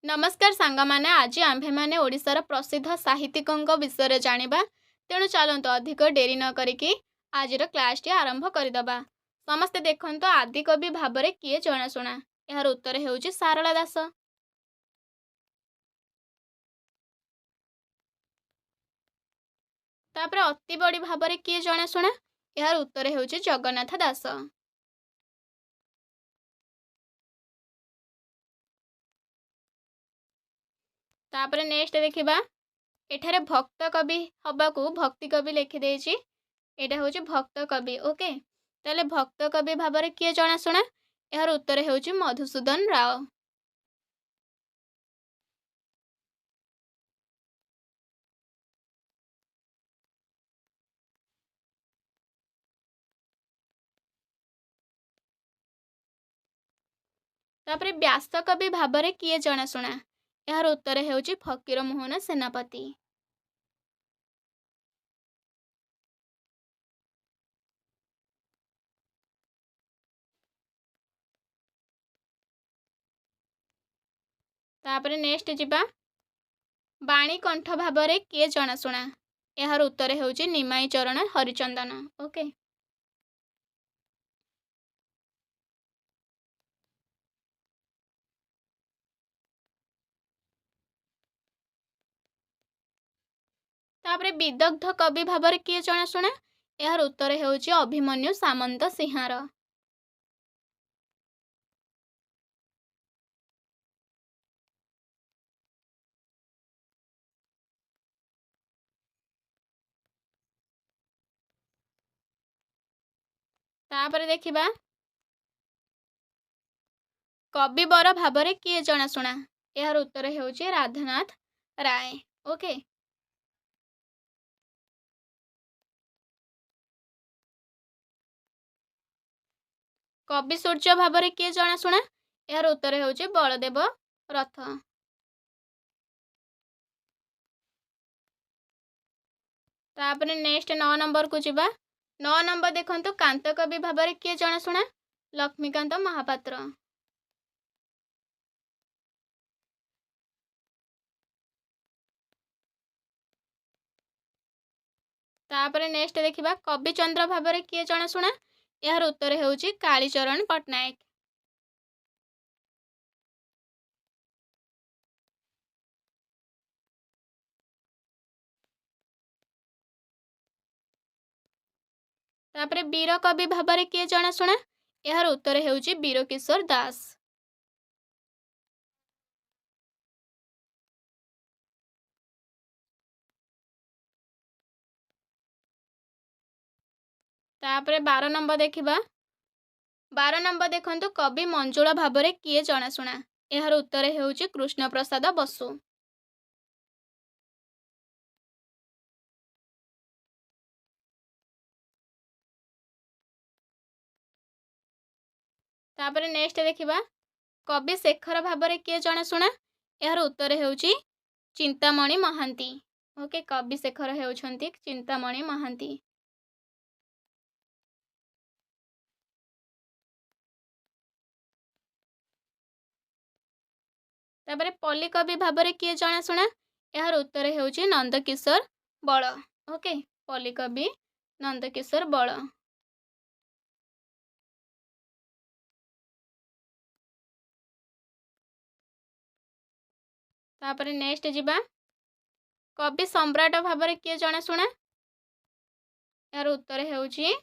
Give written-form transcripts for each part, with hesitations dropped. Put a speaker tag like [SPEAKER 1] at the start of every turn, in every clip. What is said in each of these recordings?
[SPEAKER 1] नमस्कार सांगमाने आज आम्भे माने ओडिशार प्रसिद्ध साहित्यिकों विषय जानिबा। तेणु चलतु अधिक डेरी न करिकी आज क्लास टी आरंभ करदबा। समस्ते देखंतु आदिकवि भाबरे किए जनाशुना। यार उत्तर हेउची सारला दास। तापर अति बड़ी भाबरे किए जनाशुना। यार उत्तर हेउची जगन्नाथ दास। तापर नेक्स्ट देखिबा एठारे भक्त कवि हबाकू भक्ति कवि लिखि देछि। एटा होची भक्त कवि। ओके ताले भक्त कवि भाबरे किए जनाशुना। यार उत्तर हेउची मधुसूदन राव। तापरे व्यास कवि भाबरे किए जनाशुना। यार उत्तर हेउची फकीर मोहन सेनापति। तापरे नेक्स्ट जिबा बाणी कंठ भाबरे किए जनाशुना। यार उत्तर हेउची निमाई चरण हरिचंदन। ओके तापरे विदग्ध कवि भाबरे किए जनाशुना। यार उत्तर हेउची अभिमन्यु सामंत सिंहार। तापरे देखिबा कविवर भाबरे किए जनाशुना। यार उत्तर हेउची राधानाथ राय। ओके कवि सूर्य भाबरे किए जनाशुना। यार उत्तर हेउची बलदेव रथ। तापरे नेक्स्ट 9 नंबर को जिबा 9 नंबर देखंतु कांत कवि भाबरे किए जनाशुना। लक्ष्मीकांत महापात्र। तापरे नेक्स्ट देखिबा कवि चंद्र भाबरे किए जनाशुना। यार उत्तर हेउची कालीचरण पटनायक। तापरे वीर कवि भाबरे किए जनाशुना। यार उत्तर हेउची वीरकिशोर दास। तापरे 12 नंबर देखिबा 12 नंबर देखंतु कवि मंजुळा भाबरे किए जनाशुना। यार उत्तर हेउची कृष्ण प्रसाद बसु। तापरे नेक्स्ट देखिबा कवि शेखर भाबरे किए जनाशुना। यार उत्तर हेउची चिंतामणि महांती। ओके कवि शेखर हेउछंती चिंतामणि महांती। तापरे पल्ली कवि भाबरे किए जनाशुना। यार उत्तर हेउची नंदकिशोर बळ। ओके पल्ली कवि नंदकिशोर बळ। तापरे नेक्स्ट जिबा कवि सम्राट भाबरे किए जनाशुना। यार उत्तर हेउची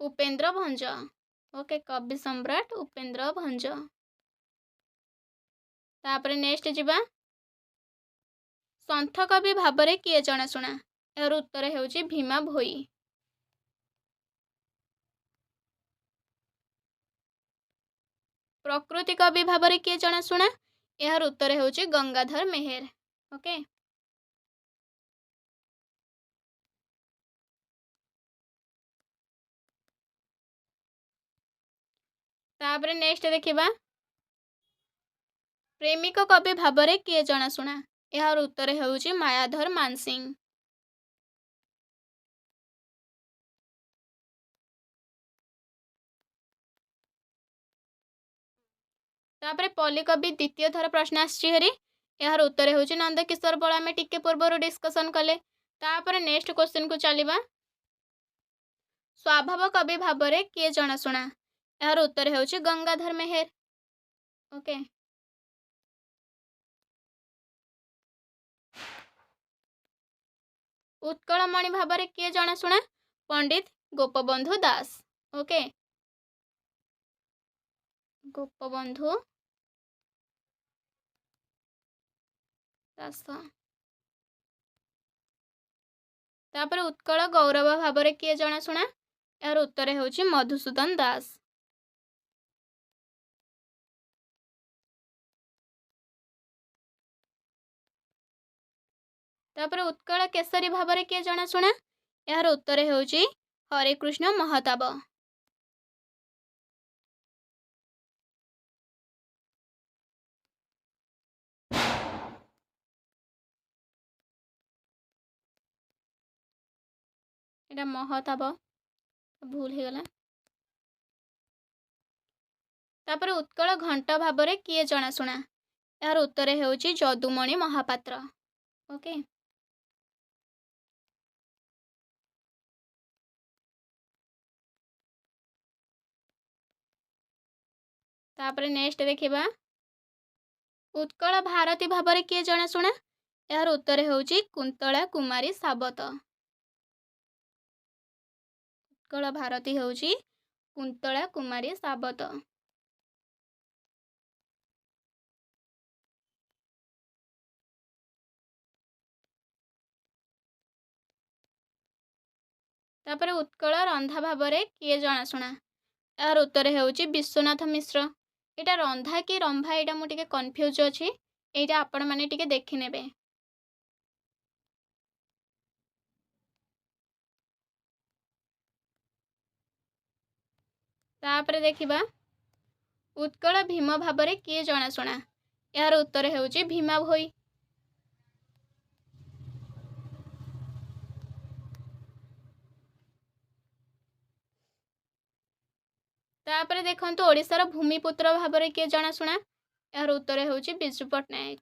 [SPEAKER 1] उपेंद्र भंज। ओके कवि सम्राट उपेंद्र भंज। तापरे नेक्स्ट जिबा संथ कवि भाबरे किए जनाशुना। यार उत्तर हेउची भीमा भोई। प्रकृति कवि भाबरे किए जनाशुना। यार उत्तर हेउची गंगाधर मेहेर। ओके तापरे नेक्स्ट देखिबा प्रेमिक कवि भाबरे किए जनाशुना। यार उत्तर हेउची मायाधर मानसिंह। तापर पल्ली कवि द्वितीय थर प्रश्न आसी यार उत्तर होची नंदकिशोर बल आम टिके पूर्वर डिस्कसन कले। तापर नेक्स्ट क्वेश्चन को चलवा स्वभाव कवि भाव में किए जनाशुना यार उत्तर होची गंगाधर मेहेर। ओके उत्कलमणि भाव में किए जनाशुना पंडित गोपबंधु दास। ओके गोपबंधु दास। तापर उत्कल गौरव भाव में किए जनाशुना यार उत्तर होची मधुसूदन दास। तापर उत्कल केसरी भाव में किए जनाशुना यार उत्तर होची हरिकृष्ण महताब। एटा महताब भूल हो गला। तापर उत्कल घंट भाव में किए जनाशुना यार उत्तर होची जदुमणि महापात्र। ओके तापर नेक्स्ट देखिबा उत्कल भारती भाव में किए जनाशुना यार उत्तर होची कुंतला कुमारी साबत। उत्कल भारती होची कुंतला कुमारी साबत। तापर उत्कल रंधा भाव में किए जनाशुना यार उत्तर होची विश्वनाथ मिश्र। एटा रंधा कि रंभा एटा मु टिके कन्फ्यूज अछि एटा आपण माने टिके देखि नेबे। तापर देखिबा उत्कल भीम भाव में किए जनाशुना यार उत्तर होची भीमा भोई। तापर देखंतु ओडिशार भूमिपुत्र भाव में किए जनाशुना यार उत्तर होची बिजू पट्टनायक।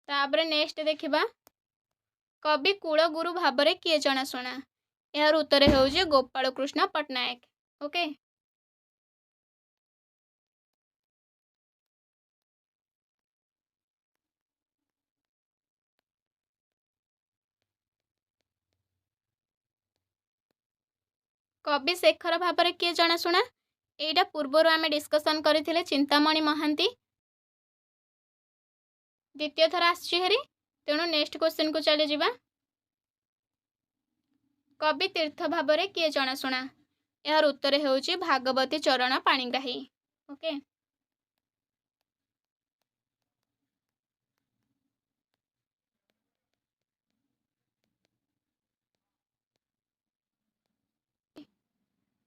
[SPEAKER 1] तापर नेक्स्ट देखिबा कवि कुलगुरु भाव में किए जनाशुना यार उत्तर होची गोपाल कृष्ण पट्टनायक। ओके कवि शेखर भाव में किए जनाशुना एटा पूर्वर आम डिस्कसन करथिले चिंतामणि महांती। द्वितीय थर आछि हेरी तेणु नेक्स्ट क्वेश्चन को चली जिबा कवि तीर्थ भाव में किए जनाशुना यार उत्तर होची भागवती चरण पाणिग्राही। ओके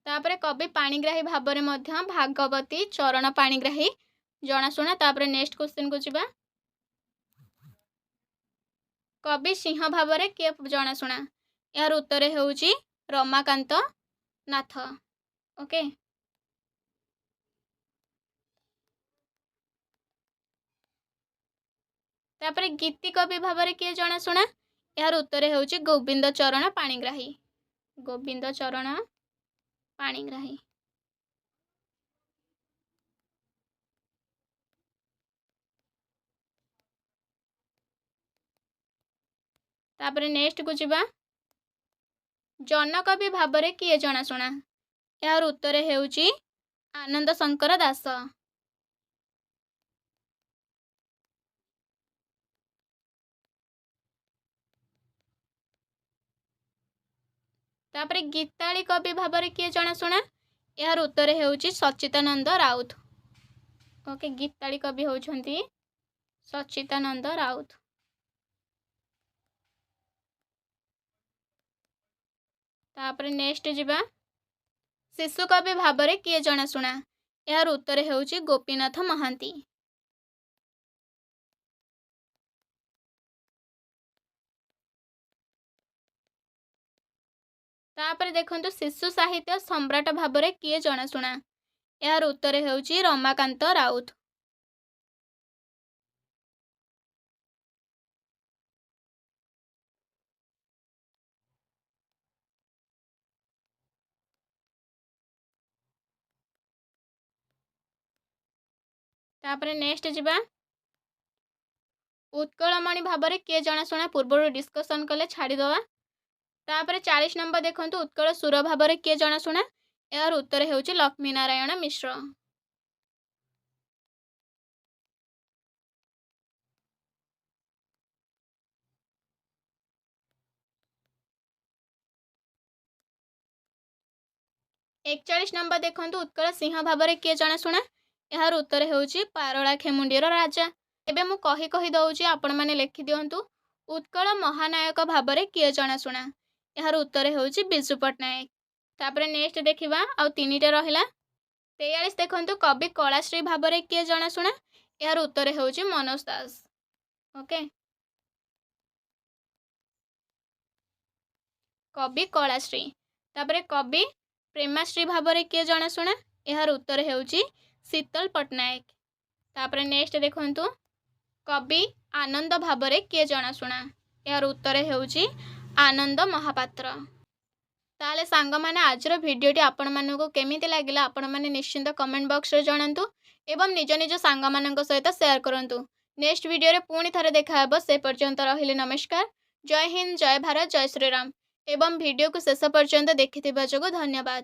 [SPEAKER 1] तापर कवि पाणिग्राही भाव में मध्य भागवती चरण पाणिग्राही जनाशुना। तापर नेक्स्ट क्वेश्चन को जिबा कवि सिंह भाव में किए जनाशुना यार उत्तर होची रमाकांत नाथ। ओके तापर गीति कवि भाव में किए जनाशुना यार उत्तर होची गोविंद चरण पाणिग्राही। गोविंद चरण पाणिग्राही। तापर नेक्स्ट को जिबा जनकवि भाव में किए जनाशुना यार उत्तर होची आनंद शंकर दास। तापर गीताली कवि भाव में किए जनाशुना यार उत्तर होची सच्चिदानंद राउत। ओके गीताली कवि होछंती सच्चिदानंद राउत। तापर नेक्स्ट जिबा शिशु कवि भाव में किए जनाशुना यार उत्तर होची गोपीनाथ महांती। ତାପରେ ଦେଖନ୍ତୁ ଶିଶୁ ସାହିତ୍ୟ ସମ୍ରାଟ ଭାବରେ କିଏ ଜଣାଶୁଣା? ଏହାର ଉତ୍ତର ହେଉଛି ରମାକାନ୍ତ ରାଉତ। ତାପରେ ନେକ୍ସଟ ଯିବା, ଉତ୍କଳମଣି ଭାବରେ କିଏ ଜଣାଶୁଣା? ପୂର୍ବରୁ ଡିସ୍କସନ୍ କଲେ ଛାଡ଼ିଦେବା। ତାପରେ 40 ନମ୍ବର ଦେଖନ୍ତୁ, ଉତ୍କଳ ସୁର ଭାବରେ କିଏ ଜଣାଶୁଣା? ଏହାର ଉତ୍ତର ହେଉଛି ଲକ୍ଷ୍ମୀନାରାୟଣ ମିଶ୍ର। एकचाश नंबर देखंतु, उत्कल सिंह भाବରେ किए जଣାଶୁଣା? ଏହାର ଉତ୍ତର ହେଉଛି ପାରଳା ଖେମୁଣ୍ଡିର ରାଜା। ଏବେ ମୁଁ କହି କହି ଦଉଛି, ଆପଣ ମାନେ ଲେଖି ଦିଅନ୍ତୁ। ଉତ୍କଳ ମହାନାୟକ ଭାବରେ କିଏ ଜଣାଶୁଣା? ଏହାର ଉତ୍ତର ହେଉଛି ବିଜୁ ପଟ୍ଟନାୟକ। ତାପରେ ନେକ୍ସଟ ଦେଖିବା, ଆଉ ତିନିଟା ରହିଲା। 43 ଦେଖନ୍ତୁ, କବି କଳାଶ୍ରୀ ଭାବରେ କିଏ ଜଣାଶୁଣା? ଏହାର ଉତ୍ତର ହେଉଛି ମନୋଜ ଦାସ। ଓକେ, କବି କଳାଶ୍ରୀ। ତାପରେ କବି ପ୍ରେମାଶ୍ରୀ ଭାବରେ କିଏ ଜଣାଶୁଣା? ଏହାର ଉତ୍ତର ହେଉଛି ଶୀତଳ ପଟ୍ଟନାୟକ। ତାପରେ ନେକ୍ସଟ ଦେଖନ୍ତୁ, କବି ଆନନ୍ଦ ଭାବରେ କିଏ ଜଣାଶୁଣା? ଏହାର ଉତ୍ତର ହେଉଛି ଆନନ୍ଦ ମହାପାତ୍ର। ତାହେଲେ ସାଙ୍ଗମାନେ, ଆଜିର ଭିଡ଼ିଓଟି ଆପଣମାନଙ୍କୁ କେମିତି ଲାଗିଲା ଆପଣମାନେ ନିଶ୍ଚିନ୍ତ କମେଣ୍ଟ ବକ୍ସରେ ଜଣାନ୍ତୁ ଏବଂ ନିଜ ନିଜ ସାଙ୍ଗମାନଙ୍କ ସହିତ ସେୟାର କରନ୍ତୁ। ନେକ୍ସଟ ଭିଡ଼ିଓରେ ପୁଣି ଥରେ ଦେଖାହେବ। ସେ ପର୍ଯ୍ୟନ୍ତ ରହିଲି ନମସ୍କାର। ଜୟ ହିନ୍ଦ, ଜୟ ଭାରତ, ଜୟ ଶ୍ରୀରାମ। ଏବଂ ଭିଡ଼ିଓକୁ ଶେଷ ପର୍ଯ୍ୟନ୍ତ ଦେଖିଥିବା ଯୋଗୁଁ ଧନ୍ୟବାଦ।